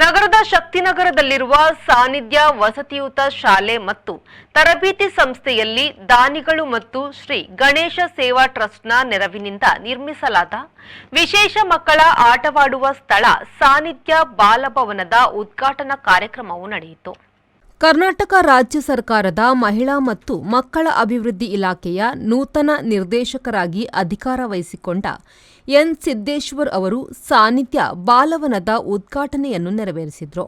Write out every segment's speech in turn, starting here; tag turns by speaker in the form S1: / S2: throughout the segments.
S1: ನಗರದ ಶಕ್ತಿನಗರದಲ್ಲಿರುವ ಸಾನ್ನಿಧ್ಯ ವಸತಿಯುತ ಶಾಲೆ ಮತ್ತು ತರಬೇತಿ ಸಂಸ್ಥೆಯಲ್ಲಿ ದಾನಿಗಳು ಮತ್ತು ಶ್ರೀ ಗಣೇಶ ಸೇವಾ ಟ್ರಸ್ಟ್ನ ನೆರವಿನಿಂದ ನಿರ್ಮಿಸಲಾದ ವಿಶೇಷ ಮಕ್ಕಳ ಆಟವಾಡುವ ಸ್ಥಳ ಸಾನ್ನಿಧ್ಯ ಬಾಲಭವನದ ಉದ್ಘಾಟನಾ ಕಾರ್ಯಕ್ರಮವು ನಡೆಯಿತು.
S2: ಕರ್ನಾಟಕ ರಾಜ್ಯ ಸರ್ಕಾರದ ಮಹಿಳಾ ಮತ್ತು ಮಕ್ಕಳ ಅಭಿವೃದ್ಧಿ ಇಲಾಖೆಯ ನೂತನ ನಿರ್ದೇಶಕರಾಗಿ ಅಧಿಕಾರ ವಹಿಸಿಕೊಂಡ ಎನ್. ಸಿದ್ದೇಶ್ವರ್ ಅವರು ಸಾನ್ನಿಧ್ಯ ಬಾಲವನದ ಉದ್ಘಾಟನೆಯನ್ನು ನೆರವೇರಿಸಿದರು.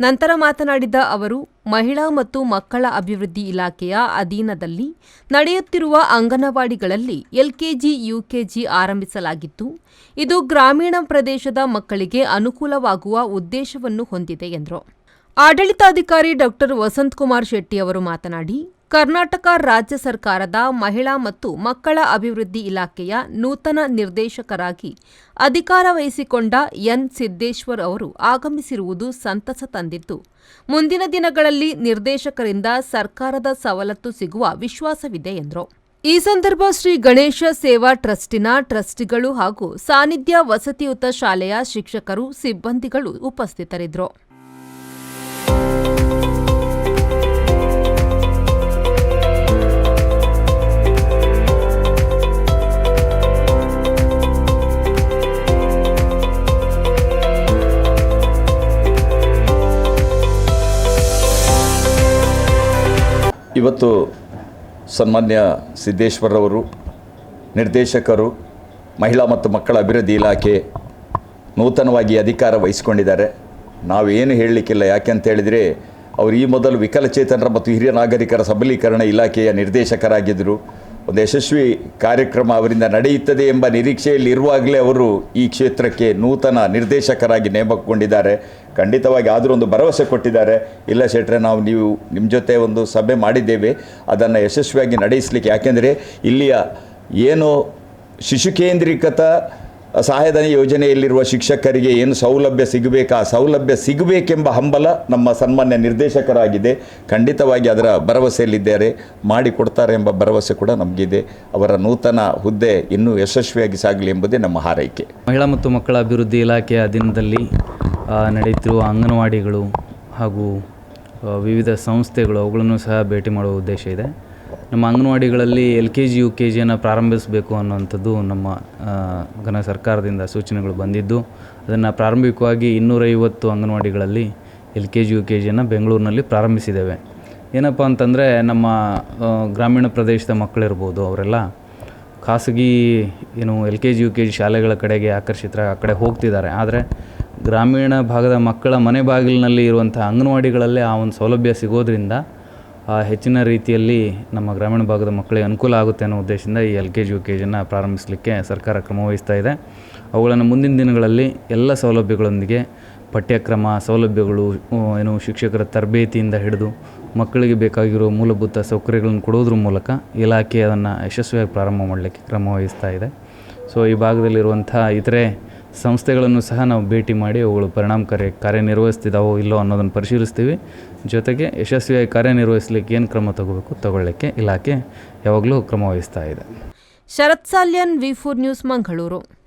S2: ನಂತರ ಮಾತನಾಡಿದ ಅವರು, ಮಹಿಳಾ ಮತ್ತು ಮಕ್ಕಳ ಅಭಿವೃದ್ಧಿ ಇಲಾಖೆಯ ಅಧೀನದಲ್ಲಿ ನಡೆಯುತ್ತಿರುವ ಅಂಗನವಾಡಿಗಳಲ್ಲಿ ಎಲ್ಕೆಜಿ, ಯುಕೆಜಿ ಆರಂಭಿಸಲಾಗಿದ್ದು, ಇದು ಗ್ರಾಮೀಣ ಪ್ರದೇಶದ ಮಕ್ಕಳಿಗೆ ಅನುಕೂಲವಾಗುವ ಉದ್ದೇಶವನ್ನು ಹೊಂದಿದೆ ಎಂದರು. ಆಡಳಿತಾಧಿಕಾರಿ ಡಾ. ವಸಂತಕುಮಾರ್ ಶೆಟ್ಟಿ ಅವರು ಮಾತನಾಡಿ, ಕರ್ನಾಟಕ ರಾಜ್ಯ ಸರ್ಕಾರದ ಮಹಿಳಾ ಮತ್ತು ಮಕ್ಕಳ ಅಭಿವೃದ್ಧಿ ಇಲಾಖೆಯ ನೂತನ ನಿರ್ದೇಶಕರಾಗಿ ಅಧಿಕಾರ ವಹಿಸಿಕೊಂಡ ಎನ್. ಸಿದ್ದೇಶ್ವರ್ ಅವರು ಆಗಮಿಸಿರುವುದು ಸಂತಸ ತಂದಿದ್ದು, ಮುಂದಿನ ದಿನಗಳಲ್ಲಿ ನಿರ್ದೇಶಕರಿಂದ ಸರ್ಕಾರದ ಸವಲತ್ತು ಸಿಗುವ ವಿಶ್ವಾಸವಿದೆ ಎಂದರು. ಈ ಸಂದರ್ಭ ಶ್ರೀ ಗಣೇಶ ಸೇವಾ ಟ್ರಸ್ಟಿನ ಟ್ರಸ್ಟಿಗಳು ಹಾಗೂ ಸಾನ್ನಿಧ್ಯ ವಸತಿಯುತ ಶಾಲೆಯ ಶಿಕ್ಷಕರು, ಸಿಬ್ಬಂದಿಗಳು ಉಪಸ್ಥಿತರಿದ್ದರು.
S3: ಇವತ್ತು ಸನ್ಮಾನ್ಯ ಸಿದ್ದೇಶ್ವರವರು ನಿರ್ದೇಶಕರು, ಮಹಿಳಾ ಮತ್ತು ಮಕ್ಕಳ ಅಭಿವೃದ್ಧಿ ಇಲಾಖೆ ನೂತನವಾಗಿ ಅಧಿಕಾರ ವಹಿಸಿಕೊಂಡಿದ್ದಾರೆ. ನಾವೇನು ಹೇಳಲಿಕ್ಕಿಲ್ಲ. ಯಾಕೆಂತೇಳಿದರೆ, ಅವರು ಈ ಮೊದಲು ವಿಕಲಚೇತನರ ಮತ್ತು ಹಿರಿಯ ನಾಗರಿಕರ ಸಬಲೀಕರಣ ಇಲಾಖೆಯ ನಿರ್ದೇಶಕರಾಗಿದ್ದರು. ಒಂದು ಯಶಸ್ವಿ ಕಾರ್ಯಕ್ರಮ ಅವರಿಂದ ನಡೆಯುತ್ತದೆ ಎಂಬ ನಿರೀಕ್ಷೆಯಲ್ಲಿ ಇರುವಾಗಲೇ ಅವರು ಈ ಕ್ಷೇತ್ರಕ್ಕೆ ನೂತನ ನಿರ್ದೇಶಕರಾಗಿ ನೇಮಕಗೊಂಡಿದ್ದಾರೆ. ಖಂಡಿತವಾಗಿ ಆದರೂ ಒಂದು ಭರವಸೆ ಕೊಟ್ಟಿದ್ದಾರೆ. ಇಲ್ಲ ಶೆಟ್ರೆ, ನೀವು ನಿಮ್ಮ ಜೊತೆ ಒಂದು ಸಭೆ ಮಾಡಿದ್ದೇವೆ, ಅದನ್ನು ಯಶಸ್ವಿಯಾಗಿ ನಡೆಸಲಿಕ್ಕೆ. ಯಾಕೆಂದರೆ ಇಲ್ಲಿಯ ಏನು ಶಿಶು ಕೇಂದ್ರೀಕೃತ ಸಹಾಯಧನ ಯೋಜನೆಯಲ್ಲಿರುವ ಶಿಕ್ಷಕರಿಗೆ ಏನು ಸೌಲಭ್ಯ ಸಿಗಬೇಕು, ಆ ಸೌಲಭ್ಯ ಸಿಗಬೇಕೆಂಬ ಹಂಬಲ ನಮ್ಮ ಸನ್ಮಾನ್ಯ ನಿರ್ದೇಶಕರಾಗಿದೆ. ಖಂಡಿತವಾಗಿ ಅದರ ಭರವಸೆಯಲ್ಲಿದ್ದಾರೆ, ಮಾಡಿಕೊಡ್ತಾರೆ ಎಂಬ ಭರವಸೆ ಕೂಡ ನಮಗಿದೆ. ಅವರ ನೂತನ ಹುದ್ದೆ ಇನ್ನೂ ಯಶಸ್ವಿಯಾಗಿ ಸಾಗಲಿ ಎಂಬುದೇ ನಮ್ಮ ಹಾರೈಕೆ.
S4: ಮಹಿಳಾ ಮತ್ತು ಮಕ್ಕಳ ಅಭಿವೃದ್ಧಿ ಇಲಾಖೆಯ ಅಧೀನದಲ್ಲಿ ನಡೆಯುತ್ತಿರುವ ಅಂಗನವಾಡಿಗಳು ಹಾಗೂ ವಿವಿಧ ಸಂಸ್ಥೆಗಳು, ಅವುಗಳನ್ನು ಸಹ ಭೇಟಿ ಮಾಡುವ ಉದ್ದೇಶ ಇದೆ. ನಮ್ಮ ಅಂಗನವಾಡಿಗಳಲ್ಲಿ LKG, UKGಯನ್ನು ಪ್ರಾರಂಭಿಸಬೇಕು ಅನ್ನುವಂಥದ್ದು ನಮ್ಮ ಘನ ಸರ್ಕಾರದಿಂದ ಸೂಚನೆಗಳು ಬಂದಿದ್ದು, ಅದನ್ನು ಪ್ರಾರಂಭಿಕವಾಗಿ 250 ಅಂಗನವಾಡಿಗಳಲ್ಲಿ LKG, UKGಯನ್ನು ಬೆಂಗಳೂರಿನಲ್ಲಿ ಪ್ರಾರಂಭಿಸಿದ್ದೇವೆ. ಏನಪ್ಪ ಅಂತಂದರೆ, ನಮ್ಮ ಗ್ರಾಮೀಣ ಪ್ರದೇಶದ ಮಕ್ಕಳಿರ್ಬೋದು, ಅವರೆಲ್ಲ ಖಾಸಗಿ LKG, UKG ಶಾಲೆಗಳ ಕಡೆಗೆ ಆಕರ್ಷಿತರಾಗಿ ಆ ಕಡೆ ಹೋಗ್ತಿದ್ದಾರೆ. ಆದರೆ ಗ್ರಾಮೀಣ ಭಾಗದ ಮಕ್ಕಳ ಮನೆ ಬಾಗಿಲಿನಲ್ಲಿ ಇರುವಂಥ ಅಂಗನವಾಡಿಗಳಲ್ಲೇ ಆ ಒಂದು ಸೌಲಭ್ಯ ಸಿಗೋದ್ರಿಂದ ಹೆಚ್ಚಿನ ರೀತಿಯಲ್ಲಿ ನಮ್ಮ ಗ್ರಾಮೀಣ ಭಾಗದ ಮಕ್ಕಳಿಗೆ ಅನುಕೂಲ ಆಗುತ್ತೆ ಅನ್ನೋ ಉದ್ದೇಶದಿಂದ ಈ LKG, UKGಯನ್ನು ಪ್ರಾರಂಭಿಸಲಿಕ್ಕೆ ಸರ್ಕಾರ ಕ್ರಮವಹಿಸ್ತಾ ಇದೆ. ಅವುಗಳನ್ನು ಮುಂದಿನ ದಿನಗಳಲ್ಲಿ ಎಲ್ಲ ಸೌಲಭ್ಯಗಳೊಂದಿಗೆ ಪಠ್ಯಕ್ರಮ ಸೌಲಭ್ಯಗಳು, ಶಿಕ್ಷಕರ ತರಬೇತಿಯಿಂದ ಹಿಡಿದು ಮಕ್ಕಳಿಗೆ ಬೇಕಾಗಿರೋ ಮೂಲಭೂತ ಸೌಕರ್ಯಗಳನ್ನು ಕೊಡೋದ್ರ ಮೂಲಕ ಇಲಾಖೆ ಅದನ್ನು ಯಶಸ್ವಿಯಾಗಿ ಪ್ರಾರಂಭ ಮಾಡಲಿಕ್ಕೆ ಕ್ರಮವಹಿಸ್ತಾ ಇದೆ. ಸೊ ಈ ಭಾಗದಲ್ಲಿರುವಂಥ ಇತರೆ ಸಂಸ್ಥೆಗಳನ್ನು ಸಹ ನಾವು ಭೇಟಿ ಮಾಡಿ ಅವುಗಳು ಪರಿಣಾಮಕಾರಿ ಕಾರ್ಯನಿರ್ವಹಿಸ್ತಿದ್ದಾವೋ ಇಲ್ಲೋ ಅನ್ನೋದನ್ನು ಪರಿಶೀಲಿಸ್ತೀವಿ. ಜೊತೆಗೆ ಯಶಸ್ವಿಯಾಗಿ ಕಾರ್ಯನಿರ್ವಹಿಸಲಿಕ್ಕೆ ಏನು ಕ್ರಮ ತಗೊಳ್ಳಲಿಕ್ಕೆ ಇಲಾಖೆ ಯಾವಾಗಲೂ ಕ್ರಮ ವಹಿಸ್ತಾ ಇದೆ.
S2: ಶರತ್ ಸಾಲ್ಯನ್, V4 ನ್ಯೂಸ್, ಮಂಗಳೂರು.